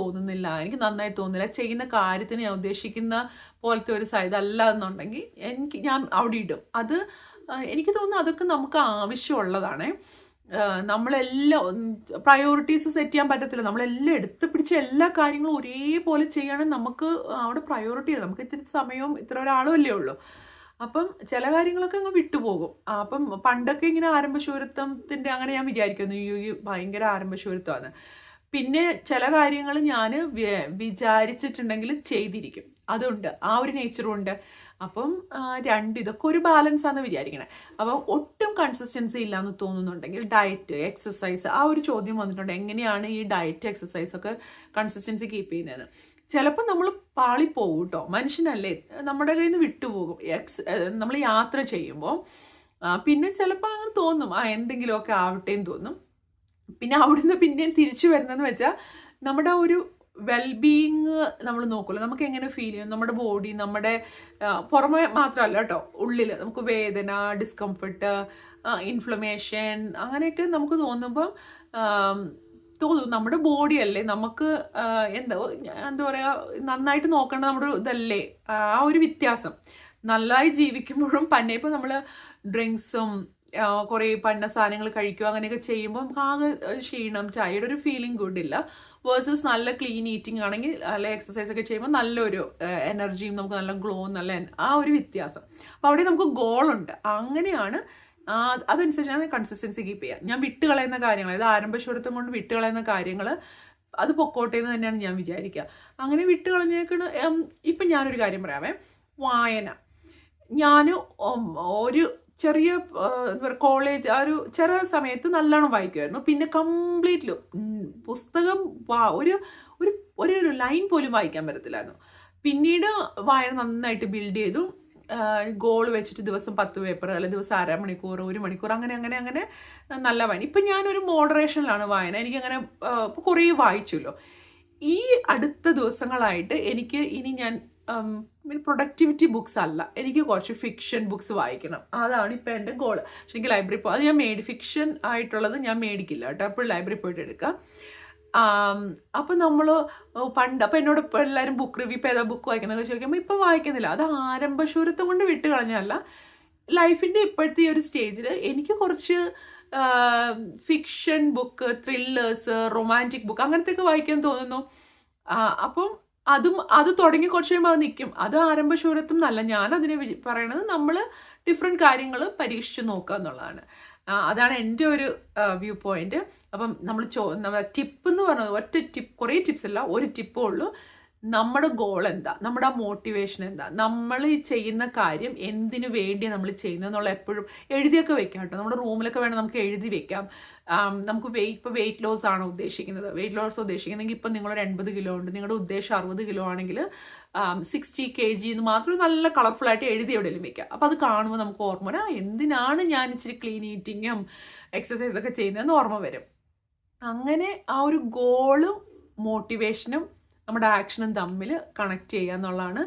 തോന്നുന്നില്ല, എനിക്ക് നന്നായി തോന്നുന്നില്ല, ചെയ്യുന്ന കാര്യത്തിന് ഞാൻ ഉദ്ദേശിക്കുന്ന പോലത്തെ ഒരു ഇതല്ല എന്നുണ്ടെങ്കിൽ ഞാൻ അവിടെ ഇടും. അത് എനിക്ക് തോന്നുന്നു അതൊക്കെ നമുക്ക് ആവശ്യമുള്ളതാണ്. നമ്മളെല്ലാം പ്രയോറിറ്റീസ് സെറ്റ് ചെയ്യാൻ പറ്റത്തില്ല. നമ്മളെല്ലാം എടുത്ത് പിടിച്ച എല്ലാ കാര്യങ്ങളും ഒരേപോലെ ചെയ്യുകയാണെങ്കിൽ നമുക്ക് അവിടെ പ്രയോറിറ്റി ഇല്ല. നമുക്ക് ഇത്തിരി സമയവും ഇത്ര ഒരാളും അല്ലേ ഉള്ളൂ. അപ്പം ചില കാര്യങ്ങളൊക്കെ അങ്ങ് വിട്ടുപോകും. അപ്പം പണ്ടൊക്കെ ഇങ്ങനെ ആരംഭശൂരത്വത്തിൻ്റെ അങ്ങനെ ഞാൻ വിചാരിക്കുന്നു, ഈ ഭയങ്കര ആരംഭശൂരത്വമാണ്. പിന്നെ ചില കാര്യങ്ങൾ ഞാൻ വിചാരിച്ചിട്ടുണ്ടെങ്കിൽ ചെയ്തിരിക്കും, അതുണ്ട്, ആ ഒരു നേച്ചറും ഉണ്ട്. അപ്പം ഇതൊക്കെ ഒരു ബാലൻസ് ആണെന്ന് വിചാരിക്കണേ. അപ്പം ഒട്ടും കൺസിസ്റ്റൻസി ഇല്ലയെന്ന് തോന്നുന്നുണ്ടെങ്കിൽ ഡയറ്റ്, എക്സസൈസ്, ആ ഒരു ചോദ്യം വന്നിട്ടുണ്ട്, എങ്ങനെയാണ് ഈ ഡയറ്റ്, എക്സസൈസ് ഒക്കെ കൺസിസ്റ്റൻസി കീപ്പ് ചെയ്യുന്നതെന്ന്. ചിലപ്പോൾ നമ്മൾ പാളിപ്പോകും കേട്ടോ, മനുഷ്യനല്ലേ, നമ്മുടെ കയ്യിൽ നിന്ന് വിട്ടുപോകും. നമ്മൾ യാത്ര ചെയ്യുമ്പോൾ പിന്നെ ചിലപ്പോൾ അങ്ങനെ തോന്നും, എന്തെങ്കിലുമൊക്കെ ആവട്ടെ എന്ന് തോന്നും. പിന്നെ അവിടുന്ന് പിന്നെയും തിരിച്ചു വരുന്നതെന്ന് വെച്ചാൽ നമ്മുടെ ഒരു വെൽബീയിങ് നമ്മൾ നോക്കുമല്ലോ, നമുക്ക് എങ്ങനെ ഫീൽ ചെയ്യും, നമ്മുടെ ബോഡി, നമ്മുടെ പുറമെ മാത്രമല്ല കേട്ടോ, ഉള്ളിൽ നമുക്ക് വേദന, ഡിസ്കംഫർട്ട്, ഇൻഫ്ലമേഷൻ, അങ്ങനെയൊക്കെ നമുക്ക് തോന്നുമ്പോൾ തോന്നും നമ്മുടെ ബോഡി അല്ലേ, നമുക്ക് എന്താ പറയുക, നന്നായിട്ട് നോക്കേണ്ട നമ്മുടെ ഇതല്ലേ, ആ ഒരു വ്യത്യാസം. നല്ലതായി ജീവിക്കുമ്പോഴും പന്നെ ഇപ്പോൾ നമ്മൾ ഡ്രിങ്ക്സും കുറേ പന്ന സാധനങ്ങൾ കഴിക്കുക അങ്ങനെയൊക്കെ ചെയ്യുമ്പോൾ നമുക്ക് ആകെ ക്ഷീണം, ചായയുടെ ഒരു ഫീലിംഗ് ഗുഡില്ല. വേഴ്സസ് നല്ല ക്ലീൻ ഈറ്റിംഗ് ആണെങ്കിൽ, നല്ല എക്സസൈസ് ഒക്കെ ചെയ്യുമ്പോൾ നല്ലൊരു എനർജിയും നമുക്ക് നല്ല ഗ്ലോ, നല്ല ആ ഒരു വ്യത്യാസം. അപ്പോൾ അവിടെ നമുക്ക് ഗോളുണ്ട്. അങ്ങനെയാണ്, അതനുസരിച്ചാണ് കൺസിസ്റ്റൻസി കീപ്പ് ചെയ്യുക. ഞാൻ വിട്ടുകളയുന്ന കാര്യങ്ങൾ, അതായത് ആരംഭശൂരത്വം കൊണ്ട് വിട്ടുകളയുന്ന കാര്യങ്ങൾ അത് പൊക്കോട്ടെ എന്ന് തന്നെയാണ് ഞാൻ വിചാരിക്കുക. അങ്ങനെ വിട്ടുകളഞ്ഞേക്കണ. ഇപ്പം ഞാനൊരു കാര്യം പറയാമേ, വായന. ഞാൻ ഒരു ചെറിയ എന്താ പറയുക, കോളേജ് ആ ഒരു ചെറിയ സമയത്ത് നല്ലോണം വായിക്കുമായിരുന്നു. പിന്നെ കംപ്ലീറ്റ്ലി പുസ്തകം ഒരു ലൈൻ പോലും വായിക്കാൻ പറ്റത്തില്ലായിരുന്നു. പിന്നീട് വായന നന്നായിട്ട് ബിൽഡ് ചെയ്തു. ഗോൾ വെച്ചിട്ട് ദിവസം 10 പേപ്പർ, അല്ലെങ്കിൽ ദിവസം 1/2 മണിക്കൂർ, 1 മണിക്കൂർ, അങ്ങനെ നല്ല വായന. ഇപ്പം ഞാനൊരു മോഡറേഷനിലാണ് വായന. എനിക്കങ്ങനെ ഇപ്പോൾ കുറേ വായിച്ചല്ലോ. ഈ അടുത്ത ദിവസങ്ങളായിട്ട് ഇനി ഞാൻ പ്രൊഡക്ടിവിറ്റി ബുക്സ് അല്ല, എനിക്ക് കുറച്ച് ഫിക്ഷൻ ബുക്സ് വായിക്കണം, അതാണ് ഇപ്പം എൻ്റെ ഗോൾ. പക്ഷെ എനിക്ക് ലൈബ്രറി അത് ഞാൻ ഫിക്ഷൻ ആയിട്ടുള്ളത് ഞാൻ മേടിക്കില്ല കേട്ടോ, അപ്പോൾ ലൈബ്രറി പോയിട്ട് എടുക്കാം. അപ്പം നമ്മൾ അപ്പം എന്നോട് ഇപ്പോൾ എല്ലാവരും ബുക്ക് റിവ്യൂ ഇപ്പോൾ ഏതാ ബുക്ക് വായിക്കുന്നതൊക്കെ ചോദിക്കുമ്പോൾ ഇപ്പം വായിക്കുന്നില്ല. അത് ആരംഭശൂരത്വം കൊണ്ട് വിട്ട് കളഞ്ഞല്ല, ലൈഫിൻ്റെ ഇപ്പോഴത്തെ ഈ ഒരു സ്റ്റേജിൽ എനിക്ക് കുറച്ച് fiction book, thrillers, romantic book അങ്ങനത്തെയൊക്കെ വായിക്കാൻ തോന്നുന്നു. അപ്പം അത് തുടങ്ങി കുറച്ച് കഴിയുമ്പോൾ അത് നിൽക്കും. അത് ആരംഭശൂരത്വം എന്നല്ല ഞാനതിനെ പറയണത്, നമ്മൾ ഡിഫറെൻറ്റ് കാര്യങ്ങൾ പരീക്ഷിച്ച് നോക്കുക എന്നുള്ളതാണ്. അതാണ് എൻ്റെ ഒരു വ്യൂ പോയിന്റ്. അപ്പം നമ്മൾ ടിപ്പ് എന്ന് പറഞ്ഞത് ഒറ്റ ടിപ്പ്, കുറേ ടിപ്സ് അല്ല, ഒരു ടിപ്പേ ഉള്ളൂ. നമ്മുടെ ഗോൾ എന്താ, നമ്മുടെ ആ മോട്ടിവേഷൻ എന്താ, നമ്മൾ ഈ ചെയ്യുന്ന കാര്യം എന്തിനു വേണ്ടിയാണ് നമ്മൾ ചെയ്യുന്നതെന്നുള്ള എപ്പോഴും എഴുതിയൊക്കെ വെക്കാം കേട്ടോ. നമ്മുടെ റൂമിലൊക്കെ വേണം നമുക്ക് എഴുതി വെക്കാം. നമുക്ക് വെയിറ്റ് ലോസ് ആണ് ഉദ്ദേശിക്കുന്നത്, വെയിറ്റ് ലോസ് ഉദ്ദേശിക്കുന്നെങ്കിൽ ഇപ്പം നിങ്ങളൊരു 80 കിലോ ഉണ്ട്, നിങ്ങളുടെ ഉദ്ദേശം 60 കിലോ ആണെങ്കിൽ 60 kg എന്ന് മാത്രം നല്ല കളർഫുള്ളായിട്ട് എഴുതി എവിടെയെങ്കിലും വെക്കാം. അപ്പോൾ അത് കാണുമ്പോൾ നമുക്ക് ഓർമ്മ വരാം, എന്തിനാണ് ഞാൻ ഇച്ചിരി ക്ലീൻ ഈറ്റിങ്ങും എക്സസൈസൊക്കെ ചെയ്യുന്നതെന്ന് ഓർമ്മ വരും. അങ്ങനെ ആ ഒരു ഗോളും മോട്ടിവേഷനും നമ്മുടെ ആക്ഷനും തമ്മിൽ കണക്ട് ചെയ്യുക എന്നുള്ളതാണ്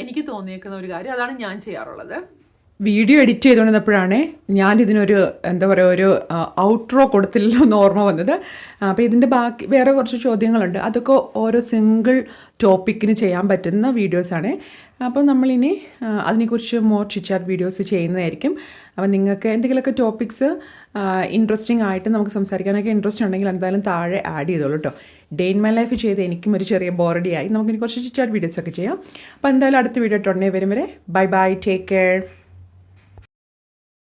എനിക്ക് തോന്നിയേക്കുന്ന ഒരു കാര്യം. അതാണ് ഞാൻ ചെയ്യാറുള്ളത്. വീഡിയോ എഡിറ്റ് ചെയ്തുകൊണ്ടിരുന്നപ്പോഴാണ് ഞാനിതിനൊരു എന്താ പറയുക, ഒരു ഔട്ട്രോ കൊടുത്തില്ലല്ലോ എന്ന് ഓർമ്മ വന്നത്. അപ്പോൾ ഇതിൻ്റെ ബാക്കി വേറെ കുറച്ച് ചോദ്യങ്ങളുണ്ട്, അതൊക്കെ ഓരോ സിംഗിൾ ടോപ്പിക്കിന് ചെയ്യാൻ പറ്റുന്ന വീഡിയോസാണ്. അപ്പോൾ നമ്മളിനി അതിനെക്കുറിച്ച് മോർ ചിറ്റാറ്റ് വീഡിയോസ് ചെയ്യുന്നതായിരിക്കും. അപ്പോൾ നിങ്ങൾക്ക് എന്തെങ്കിലുമൊക്കെ ടോപ്പിക്സ് ഇൻട്രസ്റ്റിംഗ് ആയിട്ട് നമുക്ക് സംസാരിക്കാനൊക്കെ ഇൻട്രസ്റ്റ് ഉണ്ടെങ്കിൽ എന്തായാലും താഴെ ആഡ് ചെയ്തോളൂ കേട്ടോ. ഡേ ഇൻ മൈ ലൈഫ് ചെയ്ത് എനിക്കും ഒരു ചെറിയ ബോറഡിയായി. നമുക്കിനി കുറച്ച് ചിറ്റാറ്റ് വീഡിയോസൊക്കെ ചെയ്യാം. അപ്പോൾ എന്തായാലും അടുത്ത വീഡിയോ ഉടനെ വരും വരെ ബൈ ബൈ, ടേക്ക് കെയർ.